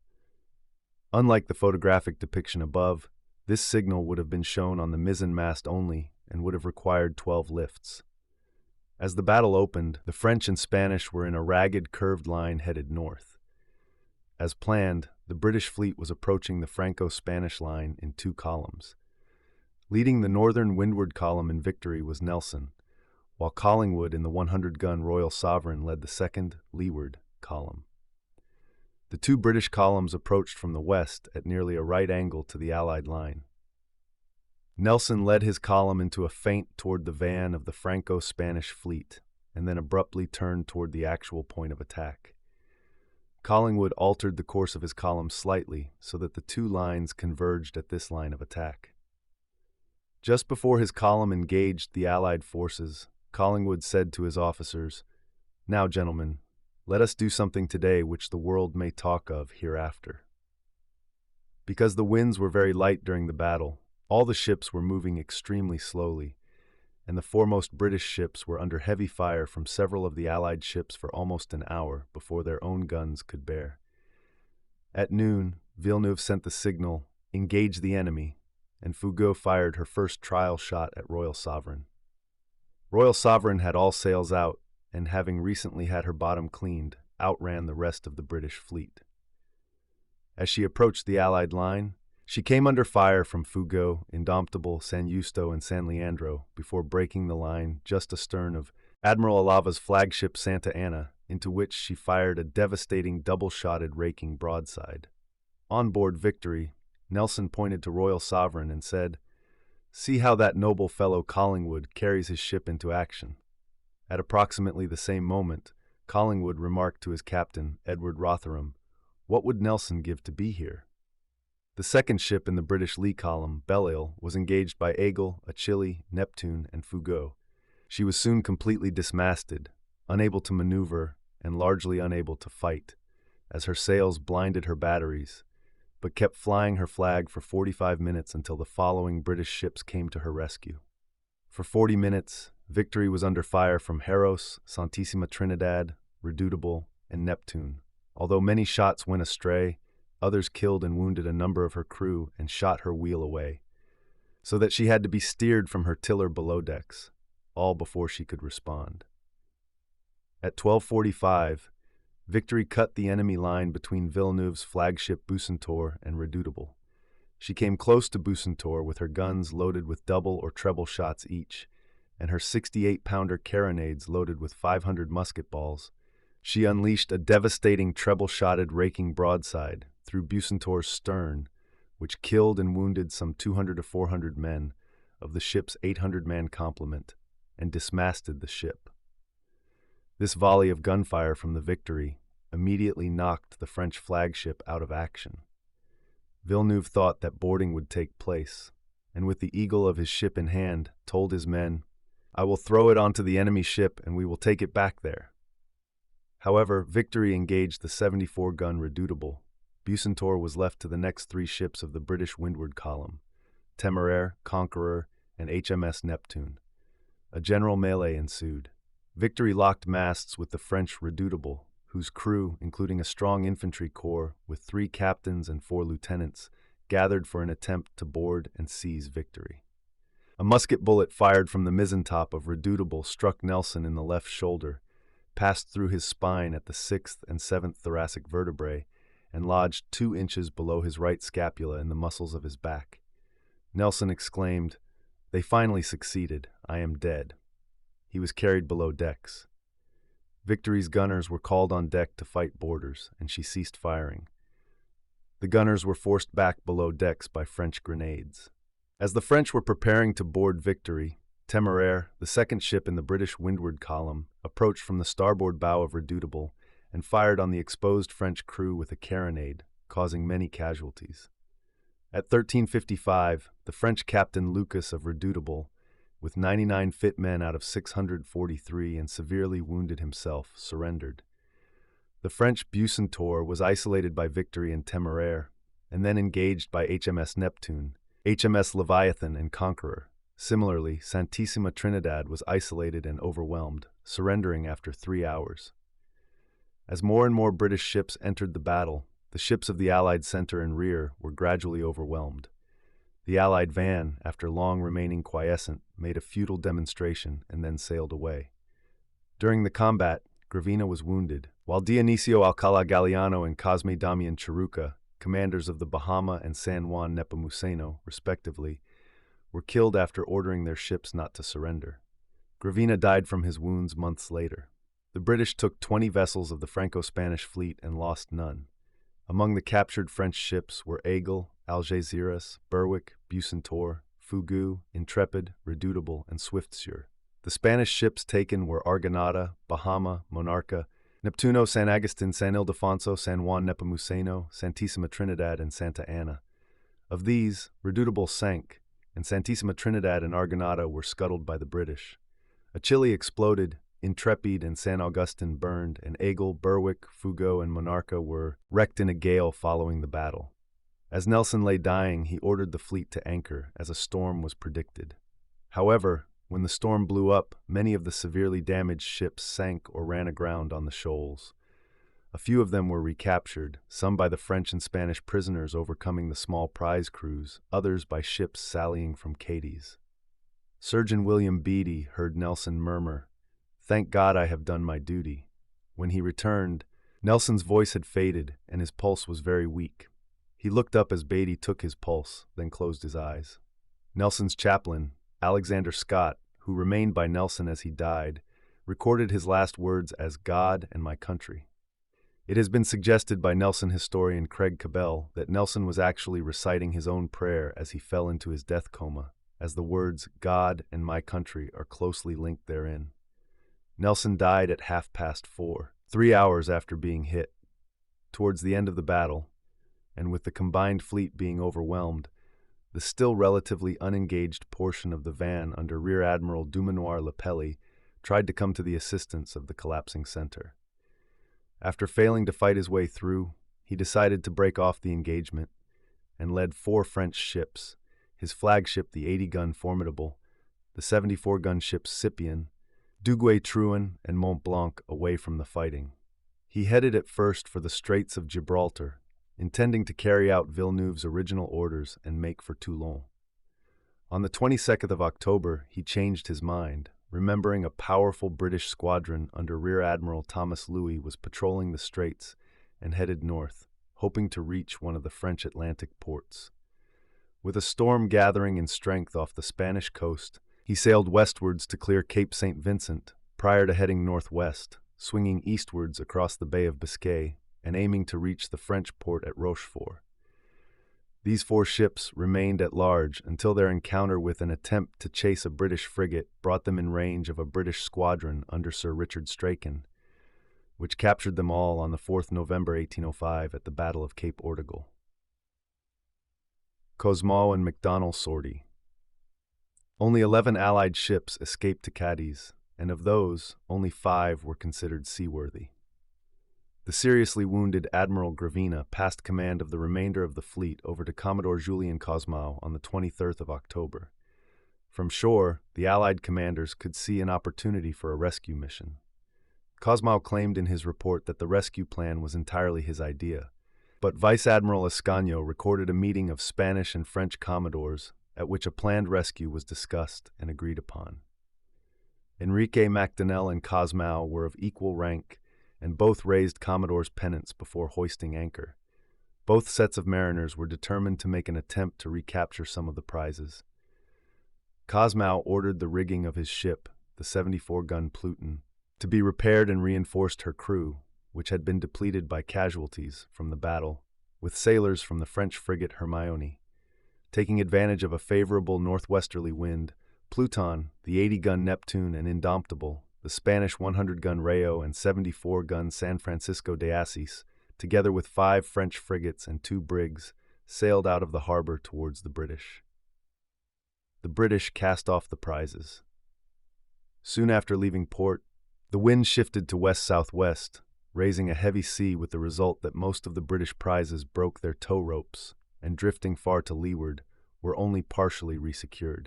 Unlike the photographic depiction above, this signal would have been shown on the mizzen mast only and would have required 12 lifts. As the battle opened, the French and Spanish were in a ragged, curved line headed north. As planned, the British fleet was approaching the Franco-Spanish line in 2 columns. Leading the northern windward column in victory was Nelson, while Collingwood in the 100-gun Royal Sovereign led the second, leeward, column. The 2 British columns approached from the west at nearly a right angle to the Allied line. Nelson led his column into a feint toward the van of the Franco-Spanish fleet, and then abruptly turned toward the actual point of attack. Collingwood altered the course of his column slightly so that the 2 lines converged at this line of attack. Just before his column engaged the Allied forces, Collingwood said to his officers, "Now, gentlemen, let us do something today which the world may talk of hereafter." Because the winds were very light during the battle, all the ships were moving extremely slowly, and the foremost British ships were under heavy fire from several of the Allied ships for almost an hour before their own guns could bear. At noon, Villeneuve sent the signal, "Engage the enemy," and Fougueux fired her first trial shot at Royal Sovereign. Royal Sovereign had all sails out, and having recently had her bottom cleaned, outran the rest of the British fleet. As she approached the Allied line, she came under fire from Fougueux, Indomitable, San Justo, and San Leandro before breaking the line just astern of Admiral Alava's flagship Santa Ana, into which she fired a devastating double-shotted raking broadside. On board Victory, Nelson pointed to Royal Sovereign and said, "See how that noble fellow Collingwood carries his ship into action." At approximately the same moment, Collingwood remarked to his captain, Edward Rotherham, "What would Nelson give to be here?" The second ship in the British lee column, Belle-Ile, was engaged by Aigle, Achille, Neptune, and Fougueux. She was soon completely dismasted, unable to maneuver, and largely unable to fight, as her sails blinded her batteries, but kept flying her flag for 45 minutes until the following British ships came to her rescue. For 40 minutes, Victory was under fire from Heros, Santissima Trinidad, Redoutable, and Neptune. Although many shots went astray, others killed and wounded a number of her crew and shot her wheel away, so that she had to be steered from her tiller below decks, all before she could respond. At 12:45, Victory cut the enemy line between Villeneuve's flagship Bucentaure and Redoutable. She came close to Bucentaure with her guns loaded with double or treble shots each, and her 68-pounder carronades loaded with 500 musket balls. She unleashed a devastating treble-shotted raking broadside through Bucentaure's stern, which killed and wounded some 200 to 400 men of the ship's 800-man complement and dismasted the ship. This volley of gunfire from the Victory immediately knocked the French flagship out of action. Villeneuve thought that boarding would take place, and with the eagle of his ship in hand, told his men, "I will throw it onto the enemy ship and we will take it back there." However, Victory engaged the 74-gun Redoutable. Bucentaure was left to the next 3 ships of the British windward column, Temeraire, Conqueror, and HMS Neptune. A general melee ensued. Victory locked masts with the French Redoutable, whose crew, including a strong infantry corps with 3 captains and 4 lieutenants, gathered for an attempt to board and seize Victory. A musket bullet fired from the mizzentop of Redoutable struck Nelson in the left shoulder, passed through his spine at the 6th and 7th thoracic vertebrae, and lodged 2 inches below his right scapula in the muscles of his back. Nelson exclaimed, "They finally succeeded. I am dead." He was carried below decks. Victory's gunners were called on deck to fight boarders, and she ceased firing. The gunners were forced back below decks by French grenades. As the French were preparing to board Victory, Temeraire, the second ship in the British windward column, approached from the starboard bow of Redoutable and fired on the exposed French crew with a carronade, causing many casualties. At 1355, the French captain Lucas of Redoutable, with 99 fit men out of 643 and severely wounded himself, surrendered. The French Bucentaure was isolated by victory in Temeraire, and then engaged by HMS Neptune, HMS Leviathan, and Conqueror. Similarly, Santissima Trinidad was isolated and overwhelmed, surrendering after 3 hours. As more and more British ships entered the battle, the ships of the Allied center and rear were gradually overwhelmed. The Allied van, after long remaining quiescent, made a futile demonstration and then sailed away. During the combat, Gravina was wounded, while Dionisio Alcala Galiano and Cosme Damian Churruca, commanders of the Bahama and San Juan Nepomuceno, respectively, were killed after ordering their ships not to surrender. Gravina died from his wounds months later. The British took 20 vessels of the Franco-Spanish fleet and lost none. Among the captured French ships were Aigle, Algeciras, Berwick, Bucentaure, Fugu, Intrepid, Redoutable, and Swiftsure. The Spanish ships taken were Argonauta, Bahama, Monarca, Neptuno, San Agustin, San Ildefonso, San Juan Nepomuceno, Santissima Trinidad, and Santa Ana. Of these, Redoutable sank, and Santissima Trinidad and Argonauta were scuttled by the British. Achille exploded, Intrepid and San Augustin burned, and Aigle, Berwick, Fugo, and Monarca were wrecked in a gale following the battle. As Nelson lay dying, he ordered the fleet to anchor, as a storm was predicted. However, when the storm blew up, many of the severely damaged ships sank or ran aground on the shoals. A few of them were recaptured, some by the French and Spanish prisoners overcoming the small prize crews, others by ships sallying from Cadiz. Surgeon William Beatty heard Nelson murmur, "Thank God I have done my duty." When he returned, Nelson's voice had faded and his pulse was very weak. He looked up as Beatty took his pulse, then closed his eyes. Nelson's chaplain, Alexander Scott, who remained by Nelson as he died, recorded his last words as "God and my country." It has been suggested by Nelson historian Craig Cabell that Nelson was actually reciting his own prayer as he fell into his death coma, as the words "God and my country" are closely linked therein. Nelson died at 4:30, 3 hours after being hit. Towards the end of the battle, and with the combined fleet being overwhelmed, the still relatively unengaged portion of the van under Rear Admiral Dumanoir Lepelli tried to come to the assistance of the collapsing center. After failing to fight his way through, he decided to break off the engagement and led 4 French ships, his flagship the 80-gun Formidable, the 74-gun ships Scipien, Duguay-Trouin, and Mont Blanc away from the fighting. He headed at first for the Straits of Gibraltar, intending to carry out Villeneuve's original orders and make for Toulon. On the 22nd of October, he changed his mind, remembering a powerful British squadron under Rear Admiral Thomas Louis was patrolling the straits and headed north, hoping to reach one of the French Atlantic ports. With a storm gathering in strength off the Spanish coast, he sailed westwards to clear Cape St. Vincent, prior to heading northwest, swinging eastwards across the Bay of Biscay and aiming to reach the French port at Rochefort. These 4 ships remained at large until their encounter with an attempt to chase a British frigate brought them in range of a British squadron under Sir Richard Strachan, which captured them all on the 4th November 1805 at the Battle of Cape Ortegal. Cosmo and McDonnell sortie. Only 11 Allied ships escaped to Cadiz, and of those, only 5 were considered seaworthy. The seriously wounded Admiral Gravina passed command of the remainder of the fleet over to Commodore Julien Cosmo on the 23rd of October. From shore, the Allied commanders could see an opportunity for a rescue mission. Cosmo claimed in his report that the rescue plan was entirely his idea, but Vice Admiral Ascanio recorded a meeting of Spanish and French commodores at which a planned rescue was discussed and agreed upon. Enrique Macdonnell and Cosmo were of equal rank, and both raised Commodore's pennants before hoisting anchor. Both sets of mariners were determined to make an attempt to recapture some of the prizes. Cosmo ordered the rigging of his ship, the 74-gun Pluton, to be repaired and reinforced her crew, which had been depleted by casualties from the battle, with sailors from the French frigate Hermione. Taking advantage of a favorable northwesterly wind, Pluton, the 80-gun Neptune, and Indomptable, the Spanish 100-gun Rayo and 74-gun San Francisco de Assis, together with 5 French frigates and 2 brigs, sailed out of the harbor towards the British. The British cast off the prizes. Soon after leaving port, the wind shifted to west-southwest, raising a heavy sea with the result that most of the British prizes broke their tow ropes and, drifting far to leeward, were only partially resecured.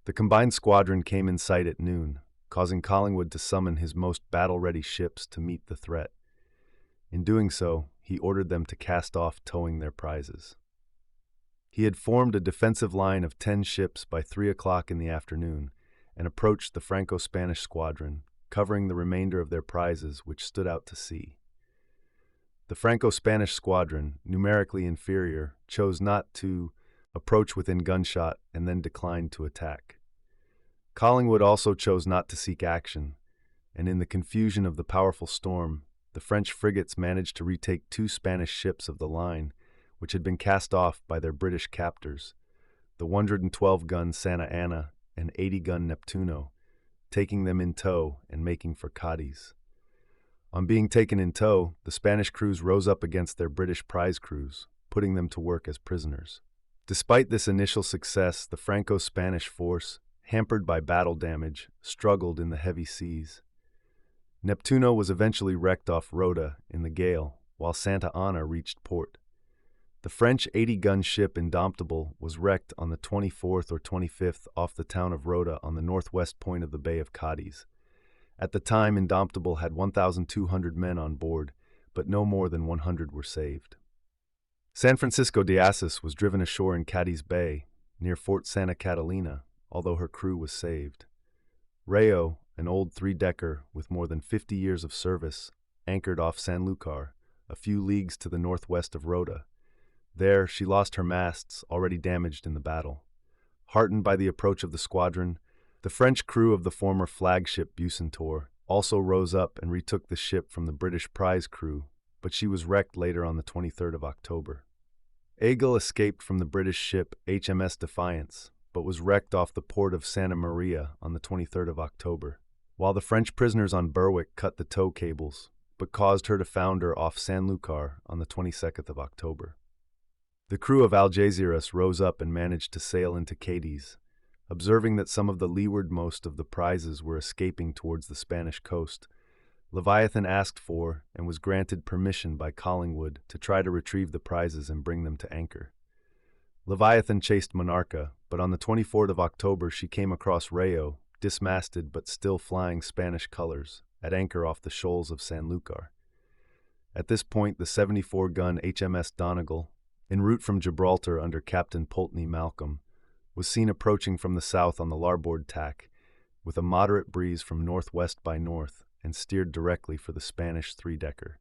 The combined squadron came in sight at noon, causing Collingwood to summon his most battle-ready ships to meet the threat. In doing so, he ordered them to cast off towing their prizes. He had formed a defensive line of 10 ships by 3 o'clock in the afternoon and approached the Franco-Spanish squadron, covering the remainder of their prizes which stood out to sea. The Franco-Spanish squadron, numerically inferior, chose not to approach within gunshot and then declined to attack. Collingwood also chose not to seek action, and in the confusion of the powerful storm, the French frigates managed to retake 2 Spanish ships of the line, which had been cast off by their British captors, the 112-gun Santa Ana and 80-gun Neptuno, taking them in tow and making for Cadiz. On being taken in tow, the Spanish crews rose up against their British prize crews, putting them to work as prisoners. Despite this initial success, the Franco-Spanish force, hampered by battle damage, struggled in the heavy seas. Neptuno was eventually wrecked off Rota in the gale, while Santa Ana reached port. The French 80-gun ship Indomptable was wrecked on the 24th or 25th off the town of Rota on the northwest point of the Bay of Cadiz. At the time, Indomptable had 1,200 men on board, but no more than 100 were saved. San Francisco de Asís was driven ashore in Cadiz Bay, near Fort Santa Catalina, although her crew was saved. Rayo, an old 3-decker with more than 50 years of service, anchored off Sanlúcar, a few leagues to the northwest of Rota. There, she lost her masts, already damaged in the battle. Heartened by the approach of the squadron, the French crew of the former flagship Bucentaure also rose up and retook the ship from the British prize crew, but she was wrecked later on the 23rd of October. Aigle escaped from the British ship HMS Defiance, but was wrecked off the port of Santa Maria on the 23rd of October, while the French prisoners on Berwick cut the tow cables, but caused her to founder off Sanlúcar on the 22nd of October. The crew of Algeciras rose up and managed to sail into Cadiz. Observing that some of the leewardmost of the prizes were escaping towards the Spanish coast, Leviathan asked for and was granted permission by Collingwood to try to retrieve the prizes and bring them to anchor. Leviathan chased Monarca, but on the 24th of October she came across Rayo, dismasted but still flying Spanish colors, at anchor off the shoals of Sanlúcar. At this point, the 74-gun HMS Donegal, en route from Gibraltar under Captain Pulteney Malcolm, was seen approaching from the south on the larboard tack, with a moderate breeze from northwest by north, and steered directly for the Spanish 3-decker.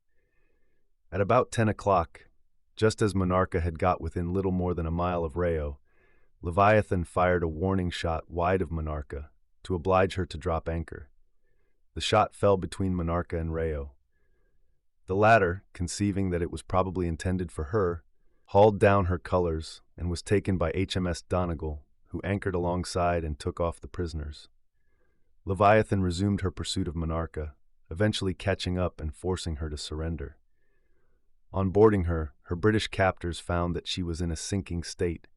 At about 10 o'clock, just as Monarca had got within little more than a mile of Rayo, Leviathan fired a warning shot wide of Monarca to oblige her to drop anchor. The shot fell between Monarca and Rayo. The latter, conceiving that it was probably intended for her, hauled down her colors and was taken by HMS Donegal, who anchored alongside and took off the prisoners. Leviathan resumed her pursuit of Monarca, eventually catching up and forcing her to surrender. On boarding her, her British captors found that she was in a sinking state,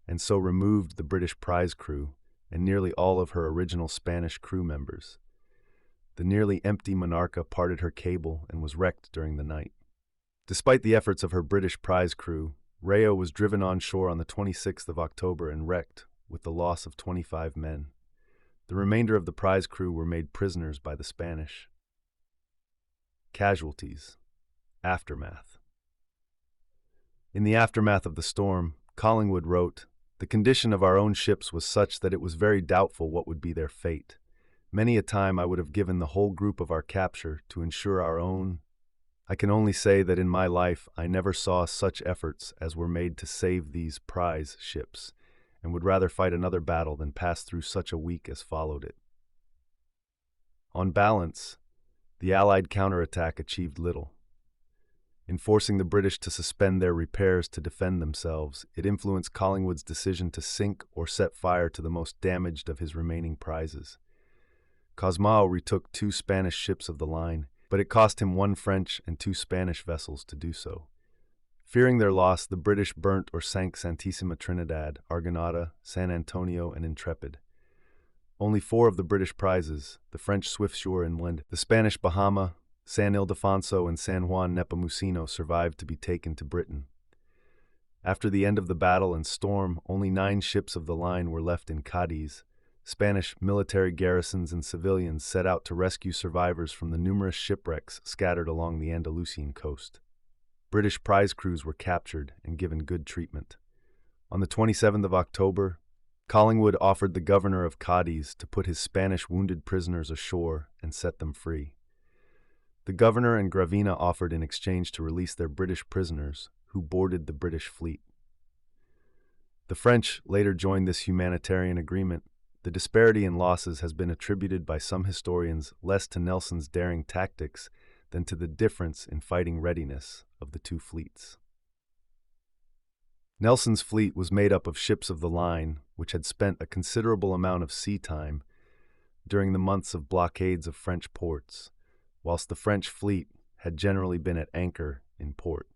and so removed the British prize crew and nearly all of her original Spanish crew members. The nearly empty Monarca parted her cable and was wrecked during the night. Despite the efforts of her British prize crew, Rayo was driven on shore on the 26th of October and wrecked, with the loss of 25 men. The remainder of the prize crew were made prisoners by the Spanish. Casualties. Aftermath. In the aftermath of the storm, Collingwood wrote, "The condition of our own ships was such that it was very doubtful what would be their fate. Many a time I would have given the whole group of our capture to ensure our own. I can only say that in my life I never saw such efforts as were made to save these prize ships, and would rather fight another battle than pass through such a week as followed it." On balance, the Allied counterattack achieved little. In forcing the British to suspend their repairs to defend themselves, it influenced Collingwood's decision to sink or set fire to the most damaged of his remaining prizes. Cosmao retook 2 Spanish ships of the line, but it cost him 1 French and 2 Spanish vessels to do so. Fearing their loss, the British burnt or sank Santissima Trinidad, Argonauta, San Antonio, and Intrepid. Only 4 of the British prizes, the French Swiftsure inland, the Spanish Bahama, San Ildefonso, and San Juan Nepomuceno, survived to be taken to Britain. After the end of the battle and storm, only 9 ships of the line were left in Cadiz. Spanish military garrisons and civilians set out to rescue survivors from the numerous shipwrecks scattered along the Andalusian coast. British prize crews were captured and given good treatment. On the 27th of October, Collingwood offered the governor of Cadiz to put his Spanish wounded prisoners ashore and set them free. The governor and Gravina offered in exchange to release their British prisoners, who boarded the British fleet. The French later joined this humanitarian agreement. The disparity in losses has been attributed by some historians less to Nelson's daring tactics than to the difference in fighting readiness of the 2 fleets. Nelson's fleet was made up of ships of the line, which had spent a considerable amount of sea time during the months of blockades of French ports, whilst the French fleet had generally been at anchor in port.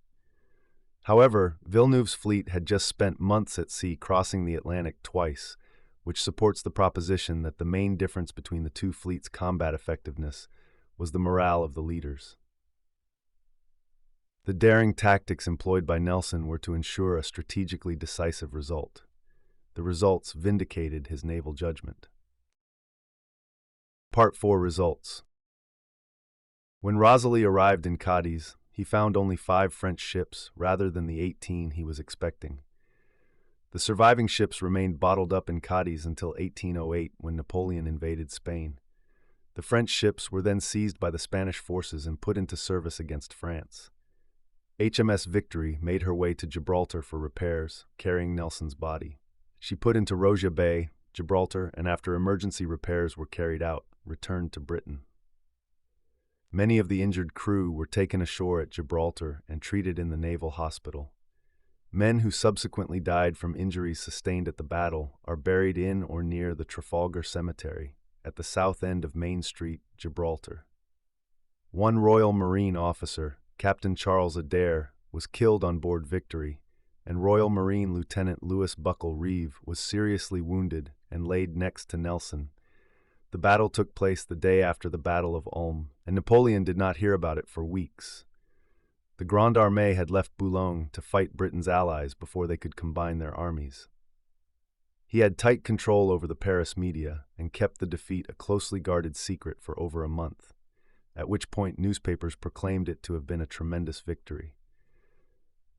However, Villeneuve's fleet had just spent months at sea crossing the Atlantic twice, which supports the proposition that the main difference between the 2 fleets' combat effectiveness was the morale of the leaders. The daring tactics employed by Nelson were to ensure a strategically decisive result. The results vindicated his naval judgment. Part 4 Results. When Rosalie arrived in Cadiz, he found only 5 French ships rather than the 18 he was expecting. The surviving ships remained bottled up in Cadiz until 1808, when Napoleon invaded Spain. The French ships were then seized by the Spanish forces and put into service against France. HMS Victory made her way to Gibraltar for repairs, carrying Nelson's body. She put into Rossia Bay, Gibraltar, and after emergency repairs were carried out, returned to Britain. Many of the injured crew were taken ashore at Gibraltar and treated in the naval hospital. Men who subsequently died from injuries sustained at the battle are buried in or near the Trafalgar Cemetery, at the south end of Main Street, Gibraltar. One Royal Marine officer, Captain Charles Adair, was killed on board Victory, and Royal Marine Lieutenant Louis Buckle Reeve was seriously wounded and laid next to Nelson. The battle took place the day after the Battle of Ulm, and Napoleon did not hear about it for weeks. The Grande Armée had left Boulogne to fight Britain's allies before they could combine their armies. He had tight control over the Paris media and kept the defeat a closely guarded secret for over a month, at which point newspapers proclaimed it to have been a tremendous victory.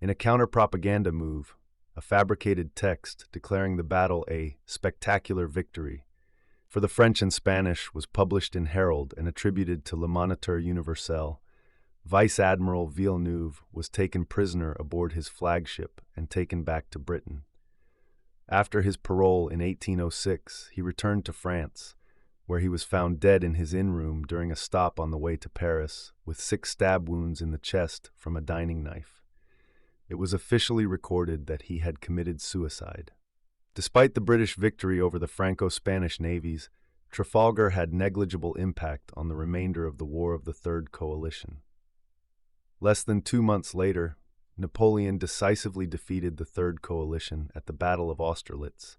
In a counter-propaganda move, a fabricated text declaring the battle a spectacular victory for the French and Spanish was published in Herald and attributed to Le Moniteur Universel. Vice Admiral Villeneuve was taken prisoner aboard his flagship and taken back to Britain. After his parole in 1806, he returned to France, where he was found dead in his inn room during a stop on the way to Paris, with 6 stab wounds in the chest from a dining knife. It was officially recorded that he had committed suicide. Despite the British victory over the Franco-Spanish navies, Trafalgar had negligible impact on the remainder of the War of the Third Coalition. Less than 2 months later, Napoleon decisively defeated the Third Coalition at the Battle of Austerlitz,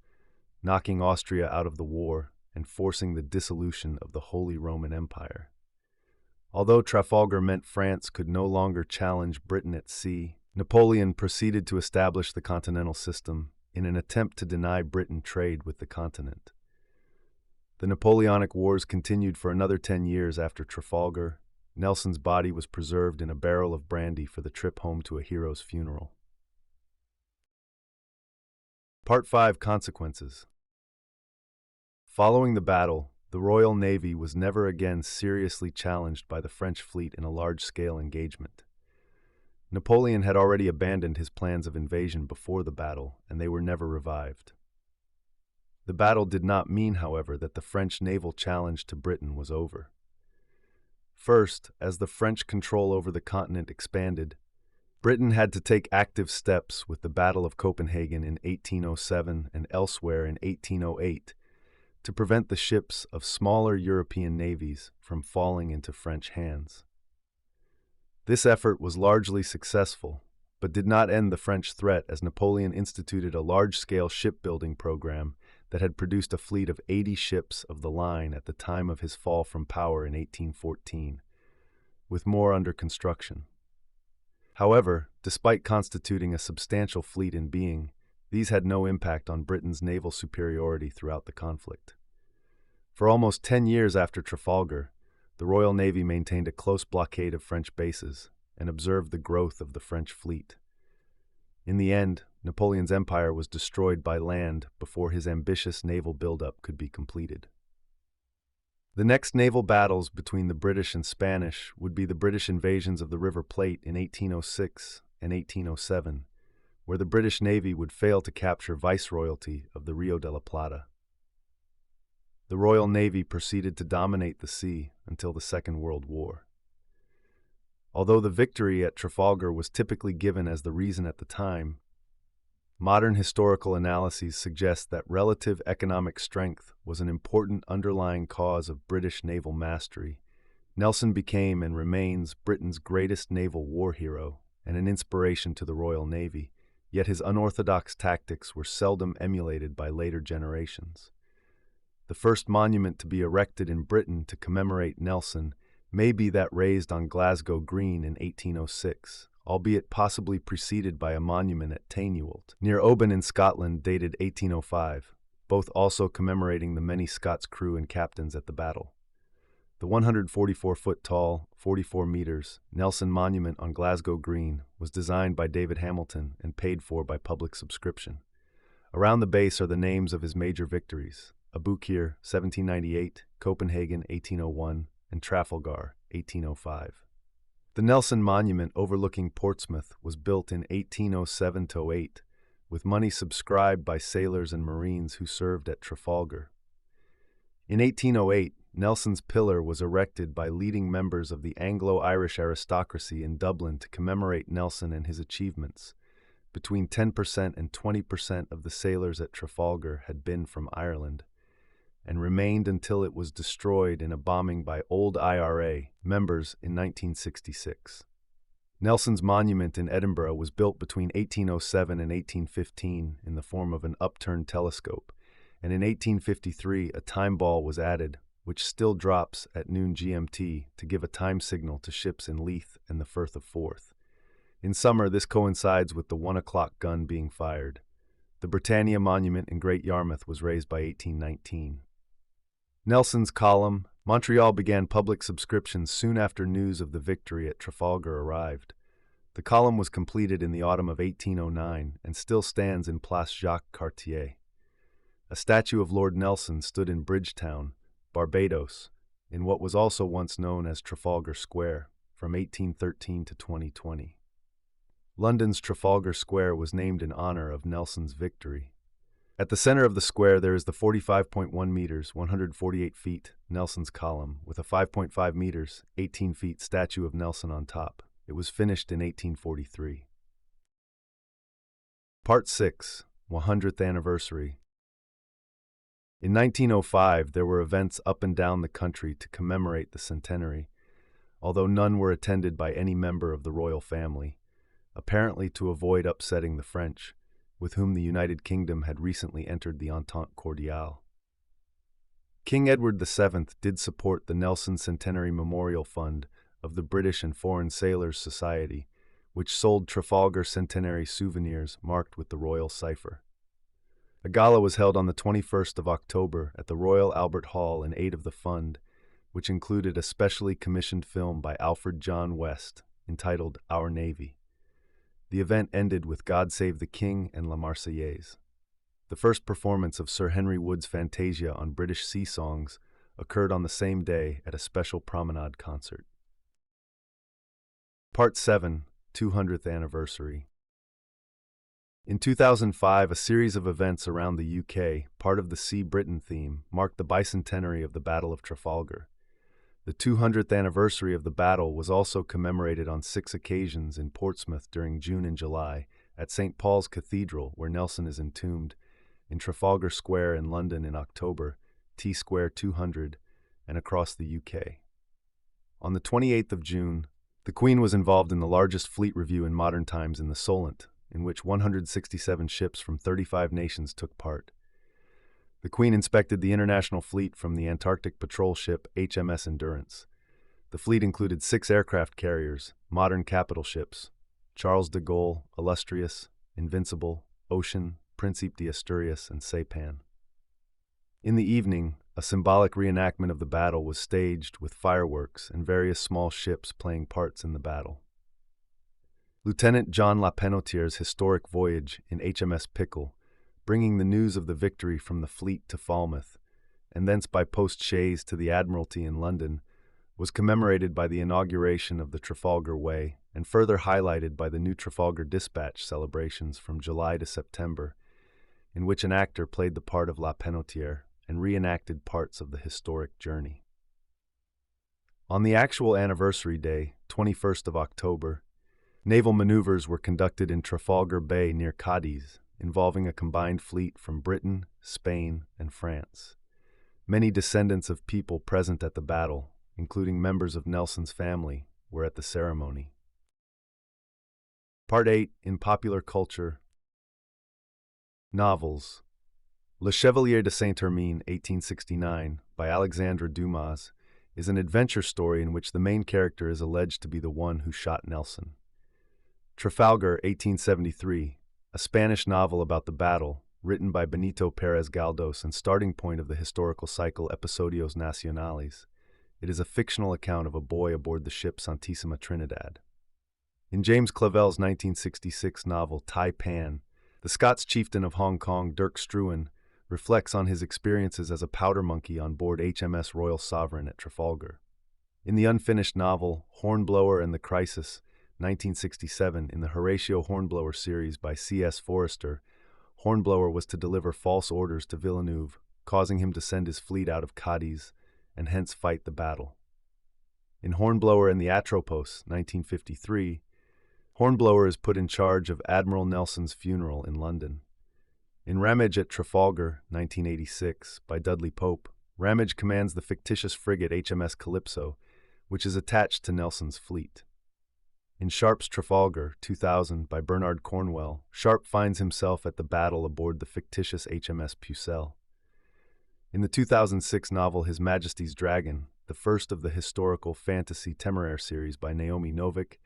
knocking Austria out of the war and forcing the dissolution of the Holy Roman Empire. Although Trafalgar meant France could no longer challenge Britain at sea, Napoleon proceeded to establish the continental system in an attempt to deny Britain trade with the continent. The Napoleonic Wars continued for another 10 years after Trafalgar. Nelson's body was preserved in a barrel of brandy for the trip home to a hero's funeral. Part 5 Consequences. Following the battle, the Royal Navy was never again seriously challenged by the French fleet in a large-scale engagement. Napoleon had already abandoned his plans of invasion before the battle, and they were never revived. The battle did not mean, however, that the French naval challenge to Britain was over. First, as the French control over the continent expanded, Britain had to take active steps with the Battle of Copenhagen in 1807 and elsewhere in 1808 to prevent the ships of smaller European navies from falling into French hands. This effort was largely successful, but did not end the French threat as Napoleon instituted a large-scale shipbuilding program that had produced a fleet of 80 ships of the line at the time of his fall from power in 1814, with more under construction. However, despite constituting a substantial fleet in being, these had no impact on Britain's naval superiority throughout the conflict. For almost 10 years after Trafalgar, the Royal Navy maintained a close blockade of French bases and observed the growth of the French fleet. In the end, Napoleon's empire was destroyed by land before his ambitious naval buildup could be completed. The next naval battles between the British and Spanish would be the British invasions of the River Plate in 1806 and 1807, where the British Navy would fail to capture viceroyalty of the Rio de la Plata. The Royal Navy proceeded to dominate the sea until the Second World War. Although the victory at Trafalgar was typically given as the reason at the time, modern historical analyses suggest that relative economic strength was an important underlying cause of British naval mastery. Nelson became and remains Britain's greatest naval war hero and an inspiration to the Royal Navy, yet his unorthodox tactics were seldom emulated by later generations. The first monument to be erected in Britain to commemorate Nelson may be that raised on Glasgow Green in 1806, albeit possibly preceded by a monument at Tynewald, near Oban in Scotland, dated 1805, both also commemorating the many Scots crew and captains at the battle. The 144-foot-tall, 44 meters, Nelson Monument on Glasgow Green was designed by David Hamilton and paid for by public subscription. Around the base are the names of his major victories: Aboukir, 1798, Copenhagen, 1801, and Trafalgar, 1805. The Nelson Monument overlooking Portsmouth was built in 1807-08, with money subscribed by sailors and Marines who served at Trafalgar. In 1808, Nelson's pillar was erected by leading members of the Anglo-Irish aristocracy in Dublin to commemorate Nelson and his achievements. Between 10% and 20% of the sailors at Trafalgar had been from Ireland, and remained until it was destroyed in a bombing by old IRA members in 1966. Nelson's monument in Edinburgh was built between 1807 and 1815 in the form of an upturned telescope, and in 1853 a time ball was added, which still drops at noon GMT to give a time signal to ships in Leith and the Firth of Forth. In summer, this coincides with the 1 o'clock gun being fired. The Britannia Monument in Great Yarmouth was raised by 1819. Nelson's Column. Montreal began public subscriptions soon after news of the victory at Trafalgar arrived. The column was completed in the autumn of 1809 and still stands in Place Jacques Cartier. A statue of Lord Nelson stood in Bridgetown, Barbados, in what was also once known as Trafalgar Square, from 1813 to 2020. London's Trafalgar Square was named in honor of Nelson's victory. At the center of the square there is the 45.1 meters, 148 feet, Nelson's Column, with a 5.5 meters, 18 feet statue of Nelson on top. It was finished in 1843. Part 6. 100th Anniversary. In 1905, there were events up and down the country to commemorate the centenary, although none were attended by any member of the royal family, apparently to avoid upsetting the French, with whom the United Kingdom had recently entered the Entente Cordiale. King Edward VII did support the Nelson Centenary Memorial Fund of the British and Foreign Sailors Society, which sold Trafalgar Centenary souvenirs marked with the royal cipher. A gala was held on the 21st of October at the Royal Albert Hall in aid of the fund, which included a specially commissioned film by Alfred John West entitled Our Navy. The event ended with God Save the King and La Marseillaise. The first performance of Sir Henry Wood's Fantasia on British sea songs occurred on the same day at a special promenade concert. Part 7. 200th Anniversary. In 2005, a series of events around the UK, part of the See Britain theme, marked the bicentenary of the Battle of Trafalgar. The 200th anniversary of the battle was also commemorated on 6 occasions in Portsmouth during June and July, at St. Paul's Cathedral, where Nelson is entombed, in Trafalgar Square in London in October, T Square 200, and across the UK. On the 28th of June, The Queen was involved in the largest fleet review in modern times in the Solent, in which 167 ships from 35 nations took part. The Queen inspected the international fleet from the Antarctic patrol ship HMS Endurance. The fleet included 6 aircraft carriers, modern capital ships: Charles de Gaulle, Illustrious, Invincible, Ocean, Príncipe de Asturias, and Saipan. In the evening, a symbolic reenactment of the battle was staged with fireworks and various small ships playing parts in the battle. Lieutenant John La Penotier's historic voyage in HMS Pickle, bringing the news of the victory from the fleet to Falmouth, and thence by post-chaise to the Admiralty in London, was commemorated by the inauguration of the Trafalgar Way and further highlighted by the new Trafalgar Dispatch celebrations from July to September, in which an actor played the part of La Penotier and reenacted parts of the historic journey. On the actual anniversary day, 21st of October, naval maneuvers were conducted in Trafalgar Bay near Cadiz, involving a combined fleet from Britain, Spain, and France. Many descendants of people present at the battle, including members of Nelson's family, were at the ceremony. Part 8 in Popular Culture. Novels. Le Chevalier de Saint-Hermine, 1869, by Alexandre Dumas, is an adventure story in which the main character is alleged to be the one who shot Nelson. Trafalgar, 1873, a Spanish novel about the battle, written by Benito Pérez Galdós and starting point of the historical cycle Episodios Nacionales. It is a fictional account of a boy aboard the ship Santissima Trinidad. In James Clavell's 1966 novel Tai Pan, the Scots chieftain of Hong Kong, Dirk Struan, reflects on his experiences as a powder monkey on board HMS Royal Sovereign at Trafalgar. In the unfinished novel Hornblower and the Crisis, 1967, in the Horatio Hornblower series by C.S. Forester, Hornblower was to deliver false orders to Villeneuve, causing him to send his fleet out of Cadiz and hence fight the battle. In Hornblower and the Atropos, 1953, Hornblower is put in charge of Admiral Nelson's funeral in London. In Ramage at Trafalgar, 1986, by Dudley Pope, Ramage commands the fictitious frigate HMS Calypso, which is attached to Nelson's fleet. In Sharpe's Trafalgar, 2000, by Bernard Cornwell, Sharpe finds himself at the battle aboard the fictitious HMS Pucelle. In the 2006 novel His Majesty's Dragon, the first of the historical fantasy Temeraire series by Naomi Novik,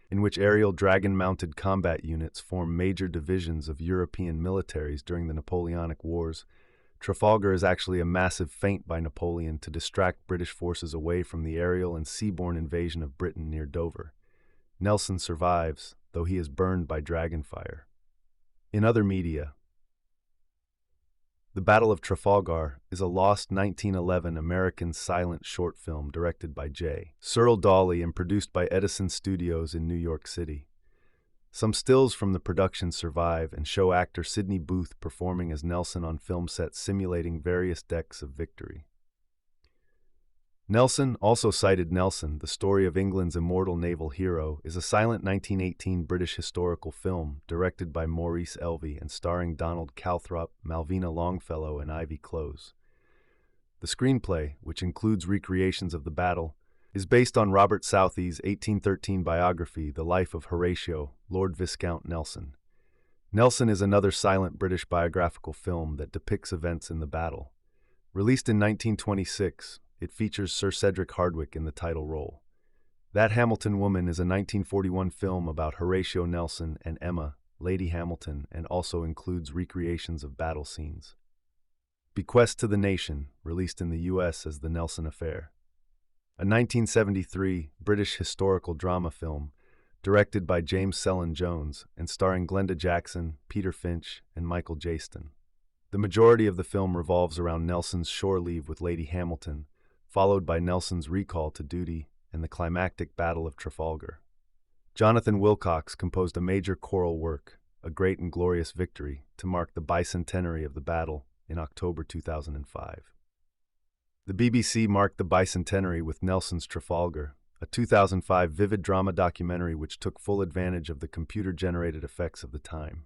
in which aerial dragon-mounted combat units form major divisions of European militaries during the Napoleonic Wars, Trafalgar is actually a massive feint by Napoleon to distract British forces away from the aerial and seaborne invasion of Britain near Dover. Nelson survives, though he is burned by dragonfire. In other media, The Battle of Trafalgar is a lost 1911 American silent short film directed by J. Searle Dawley and produced by Edison Studios in New York City. Some stills from the production survive and show actor Sidney Booth performing as Nelson on film sets simulating various decks of victory. Nelson, also cited Nelson, the story of England's immortal naval hero, is a silent 1918 British historical film directed by Maurice Elvey and starring Donald Calthrop, Malvina Longfellow, and Ivy Close. The screenplay, which includes recreations of the battle, is based on Robert Southey's 1813 biography, The Life of Horatio, Lord Viscount Nelson. Nelson is another silent British biographical film that depicts events in the battle. Released in 1926, it features Sir Cedric Hardwicke in the title role. That Hamilton Woman is a 1941 film about Horatio Nelson and Emma, Lady Hamilton, and also includes recreations of battle scenes. Bequest to the Nation, released in the U.S. as The Nelson Affair. A 1973 British historical drama film directed by James Selin Jones and starring Glenda Jackson, Peter Finch, and Michael Jaston. The majority of the film revolves around Nelson's shore leave with Lady Hamilton, followed by Nelson's recall to duty and the climactic Battle of Trafalgar. Jonathan Wilcox composed a major choral work, A Great and Glorious Victory, to mark the bicentenary of the battle in October 2005. The BBC marked the bicentenary with Nelson's Trafalgar, a 2005 vivid drama documentary which took full advantage of the computer-generated effects of the time.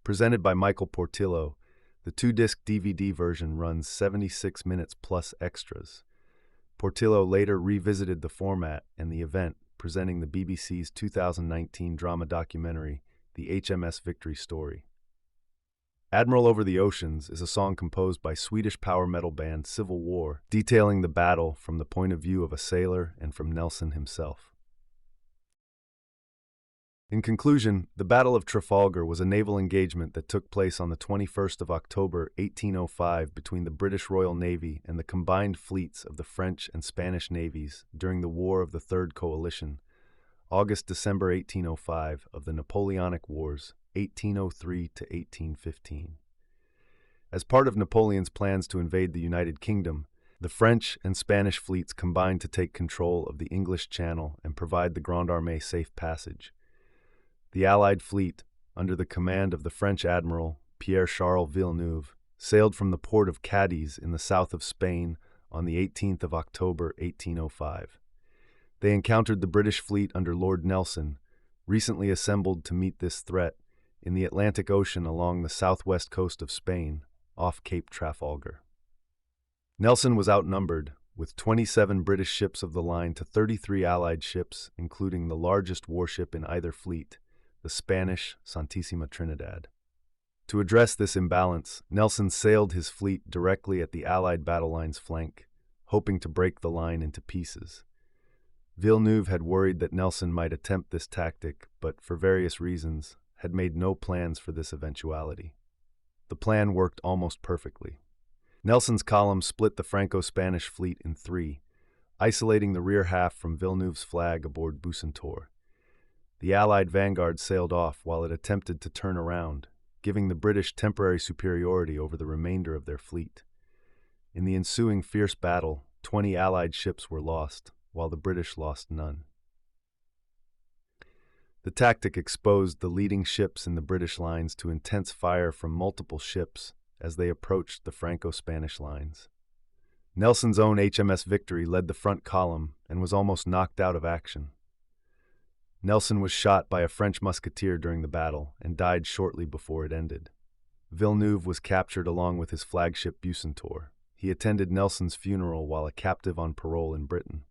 Presented by Michael Portillo, the 2-disc DVD version runs 76 minutes plus extras. Portillo later revisited the format and the event, presenting the BBC's 2019 drama documentary, The HMS Victory Story. Admiral Over the Oceans is a song composed by Swedish power metal band Civil War, detailing the battle from the point of view of a sailor and from Nelson himself. In conclusion, the Battle of Trafalgar was a naval engagement that took place on the 21st of October 1805 between the British Royal Navy and the combined fleets of the French and Spanish navies during the War of the Third Coalition, August-December 1805 of the Napoleonic Wars, 1803 to 1815. As part of Napoleon's plans to invade the United Kingdom, the French and Spanish fleets combined to take control of the English Channel and provide the Grande Armée safe passage. The Allied fleet, under the command of the French admiral Pierre-Charles Villeneuve, sailed from the port of Cadiz in the south of Spain on the 18th of October 1805. They encountered the British fleet under Lord Nelson, recently assembled to meet this threat, in the Atlantic Ocean along the southwest coast of Spain, off Cape Trafalgar. Nelson was outnumbered, with 27 British ships of the line to 33 Allied ships, including the largest warship in either fleet, the Spanish Santísima Trinidad. To address this imbalance, Nelson sailed his fleet directly at the Allied battle line's flank, hoping to break the line into pieces. Villeneuve had worried that Nelson might attempt this tactic, but for various reasons, had made no plans for this eventuality. The plan worked almost perfectly. Nelson's column split the Franco-Spanish fleet in three, isolating the rear half from Villeneuve's flag aboard Bucentaure. The Allied vanguard sailed off while it attempted to turn around, giving the British temporary superiority over the remainder of their fleet. In the ensuing fierce battle, 20 Allied ships were lost, while the British lost none. The tactic exposed the leading ships in the British lines to intense fire from multiple ships as they approached the Franco-Spanish lines. Nelson's own HMS Victory led the front column and was almost knocked out of action. Nelson was shot by a French musketeer during the battle and died shortly before it ended. Villeneuve was captured along with his flagship Bucentaure. He attended Nelson's funeral while a captive on parole in Britain.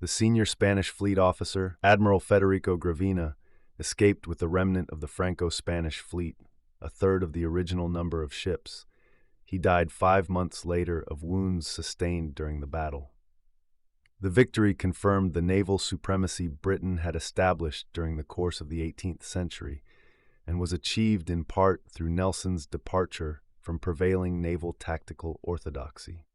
The senior Spanish fleet officer, Admiral Federico Gravina, escaped with the remnant of the Franco-Spanish fleet, a third of the original number of ships. He died 5 months later of wounds sustained during the battle. The victory confirmed the naval supremacy Britain had established during the course of the 18th century, and was achieved in part through Nelson's departure from prevailing naval tactical orthodoxy.